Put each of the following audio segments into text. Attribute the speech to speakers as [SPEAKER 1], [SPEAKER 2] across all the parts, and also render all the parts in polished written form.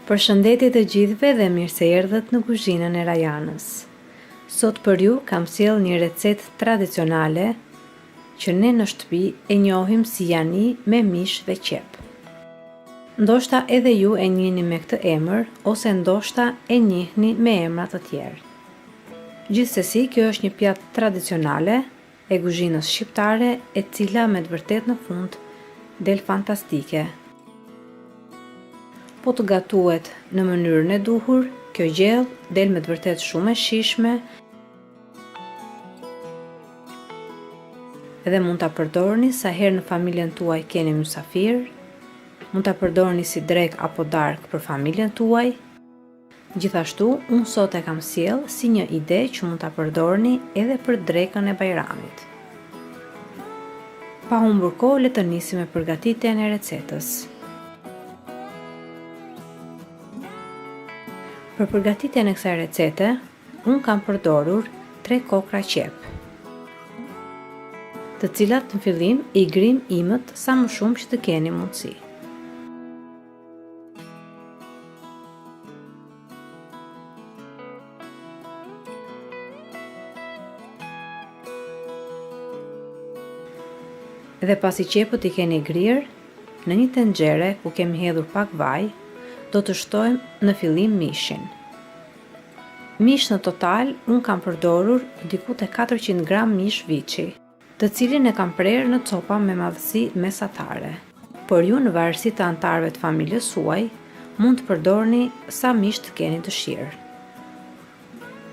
[SPEAKER 1] Përshëndetje të gjithëve dhe mirë se erdhët në kuzhinën e Rajanës. Sot për ju kam sjell një recetë tradicionale që ne në shtëpi e njohim si yani me mish dhe qep. Ndoshta edhe ju e njihni me këtë emër ose ndoshta e njihni me emra të tjerë. Gjithsesi, kjo është një pjatë tradicionale e kuzhinës shqiptare e cila me të vërtetë në fund del fantastike. Po të gatuhet në mënyrën e duhur, kjo gjellë del me të vërtetë shumë e shijshme dhe mund ta përdorni sa herë në familjen tuaj keni mysafir, mund ta përdorni si drek apo darkë për familjen tuaj. Gjithashtu, unë sot e kam sjell si një ide që mund ta përdorni edhe për drekën e Bajramit. Pa humbur kohë, le të nisim me përgatitjen e recetës. Për përgatitjen e kësaj recete, unë kam përdorur 3 kokra qep, të cilat në fillim i grim imët sa më shumë që të keni mundësi. Dhe pasi qepët i keni grirë, në një tenxhere ku kemi hedhur pak vaj, do të shtojmë në fillim mishin. Mish në total, unë kam përdorur diku te 400 gram mish viçi, të cilin e kam prerë në copa me madhësi mesatare. Por ju në varësi të antarëve të familjes suaj, mund të përdorni sa mish të keni dëshirë.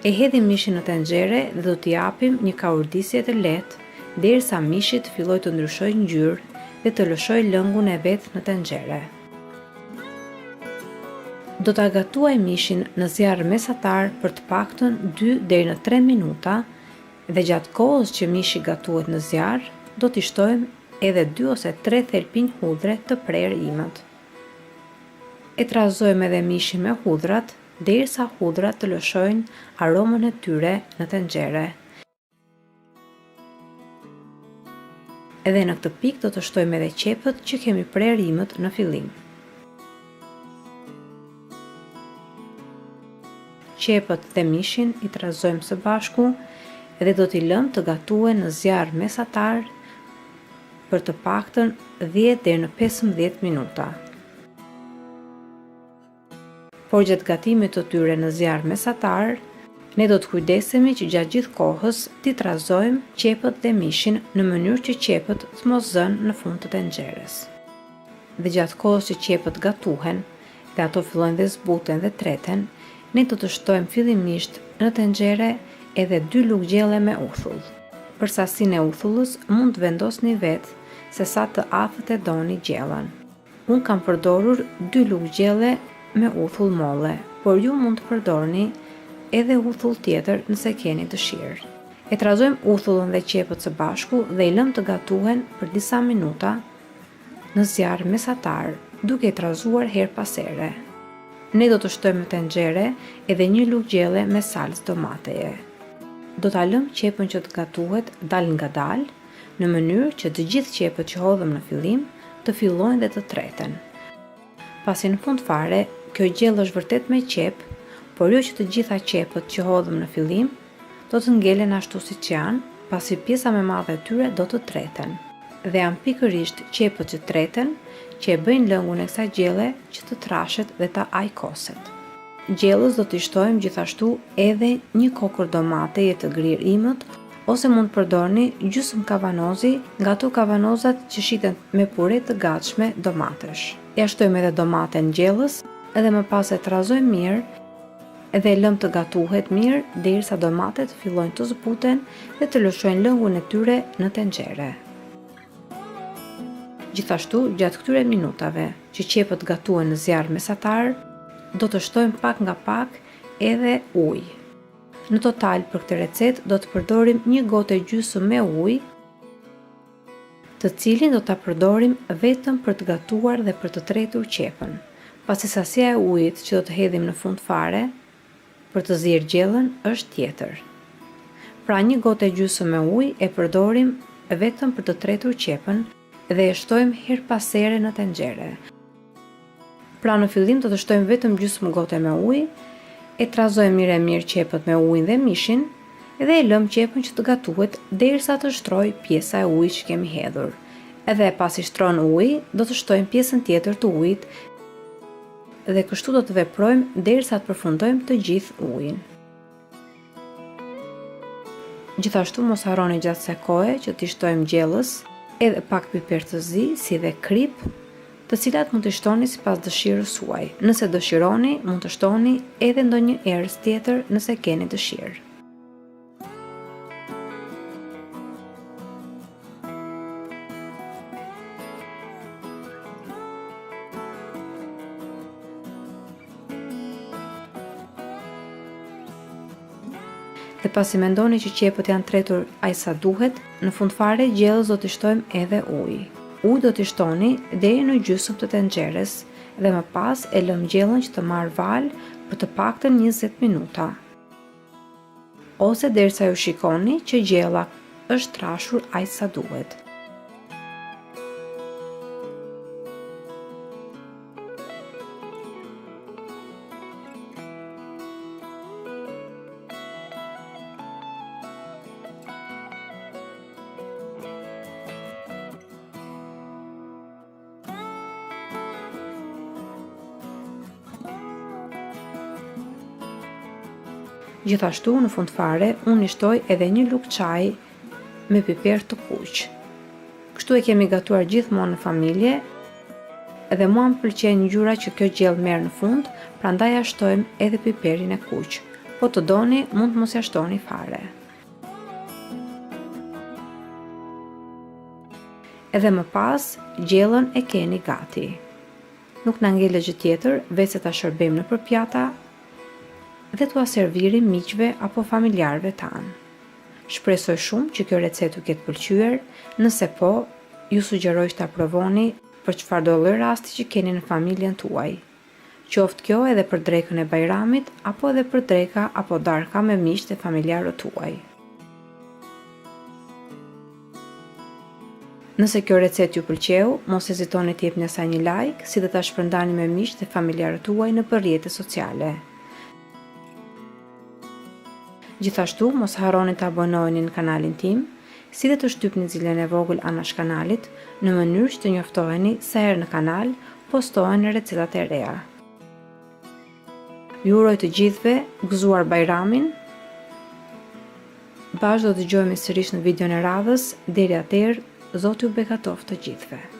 [SPEAKER 1] E hedhim mishin në tenxhere dhe do t'i japim një kaurdisje të lehtë derisa mishi të fillojë të ndryshojë ngjyrë dhe të lëshojë lëngun e vet në tenxhere. Do ta gatuaj mishin në zjarr mesatar për të paktën 2 deri në 3 minuta dhe gjatë kohës që mishi gatuhet në zjarr, do t'i shtojmë edhe 2 ose 3 thelpinj hudhre të prerë imët. E trazojmë edhe mishin me hudhrat derisa hudhrat të lëshojnë aromën e tyre në tenxhere. Edhe në këtë pikë do të shtojmë edhe qepët që kemi prerë imët në fillim. Qepët dhe mishin i trazojmë së bashku dhe do t'i lëmë të gatuhen në zjarr mesatar për të paktën 10 deri në 15 minuta. Por gjatë gatimit të tyre në zjarr mesatar, ne do të kujdesemi që gjatë gjithë kohës t'i trazojmë qepët dhe mishin në mënyrë që qepët të mos zënë në fund të tenxheres. Dhe gjatë kohës që qepët gatuhen dhe ato fillojnë dhe zbuten dhe treten, ne do të shtojmë fillimisht në tenxhere edhe 2 lugë gjelle me uthull. Për sasinë e uthullës mund të vendosni vetë se sa të afët e doni gjellën. Unë kam përdorur 2 lugë gjelle me uthull molle, por ju mund të përdorni edhe uthull tjetër nëse keni dëshirë. E trazojmë uthullën dhe qepët së bashku dhe i lëmë të gatuhen për disa minuta në zjarr mesatar, duke i trazuar her pas here. Ne do të shtojmë në tenxhere edhe 1 lugë gjelle me salcë domateje. Do ta lëmë qepën që të gatuhet dal nga dal, në mënyrë që të gjithë qepët që hodhëm në fillim të fillojnë dhe të treten. Pasi në fund fare, kjo gjellë është vërtet me qep, por jo që të gjitha qepët që hodhëm në fillim do të ngelen ashtu siç janë, pasi pjesa më e madhe e tyre do të treten. Dhe janë pikërisht qepët që treten që e bëjnë lëngun e kësaj gjelle që të trashet dhe ta ajkoset. Gjellës do t'i shtojmë gjithashtu edhe 1 kokër domateje të grirë imët, ose mund përdorni gjysmë kavanozi nga ato kavanozat që shiten me pure të gatshme domatesh. Ja shtojmë edhe domaten gjellës edhe më pas e trazojmë mirë edhe e lëmë të gatuhet mirë derisa domatet fillojnë të zbuten dhe të lëshojnë lëngun e tyre në tenxhere. Gjithashtu, gjatë këtyre minutave që qepët gatuhen në zjarr mesatar, do të shtojmë pak nga pak edhe ujë. Në total për këtë recetë do të përdorim 1 gotë e gjysmë me ujë, të cilin do ta përdorim vetëm për të gatuar dhe për të tretur qepën. Pasi sasia e ujit që do të hedhim në fund fare për të zirë gjellën është tjetër. Pra 1 gotë e gjysmë me ujë e përdorim vetëm për të tretur qepën dhe e shtojmë her pas here në tenxhere. Pra në fillim do të shtojmë vetëm gjysmë gote me ujë, e trazojmë mirë qepët me ujin dhe mishin dhe e lëm qepën që të gatuhet derisa të shtrojë pjesa e ujit që kemi hedhur. Edhe pasi shtron uji, do të shtojmë pjesën tjetër të ujit dhe kështu do të veprojmë derisa të përfundojmë të gjithë ujin. Gjithashtu mos harroni gjatë kësaj kohe që t'i shtojmë gjellës edhe pak piper të zi, si dhe krip, të cilat mund të shtoni sipas dëshirës suaj. Nëse dëshironi, mund të shtoni edhe ndonjë erës tjetër nëse keni dëshirë. Dhe pasi mendoni që qepët janë tretur aq sa duhet, në fund fare gjellës do t'i shtojmë edhe ujë. Ujë do t'i shtoni deri në gjysmë të tenxheres dhe më pas e lëm gjellën që të marrë val për të paktën 20 minuta. Ose derisa ju shikoni që gjella është trashur aq sa duhet. Gjithashtu, në fund fare, unë i shtoj edhe një lugë çaji me piper të kuq. Kështu e kemi gatuar gjithmonë në familje, edhe mua më pëlqen ngjyra që kjo gjellë merr në fund, prandaj ja shtojmë edhe piperin e kuq. Po të doni, mund të mos ja shtoni fare. Edhe më pas, gjellën e keni gati. Nuk na ngelet gjë tjetër, veç se ta shërbejmë nëpër pjata dhe t'ua servirim miqve apo familjarëve tanë. Shpresoj shumë që kjo recetë ju ketë pëlqyer, nëse po, ju sugjeroj që ta provoni për çfarëdo lloj rasti që keni në familjen tuaj. Qoftë kjo edhe për drekën e Bajramit, apo edhe për dreka apo darka me miqtë e familjarët tuaj. Nëse kjo recetë ju pëlqeu, mos hezitoni të jepni asaj një like, si dhe ta shpërndani me miqtë e familjarët tuaj nëpër rrjetet sociale. Gjithashtu, mos harroni të abonoheni në kanalin tim, si dhe të shtypni zilën e vogël anash kanalit, në mënyrë që të njoftoheni sa herë në kanal postohen recetat e reja. Ju uroj të gjithëve gëzuar Bajramin. Bashkë do të dëgjohemi sërish në videon e radhës. Deri atëherë, Zoti ju bekatoft të gjithëve.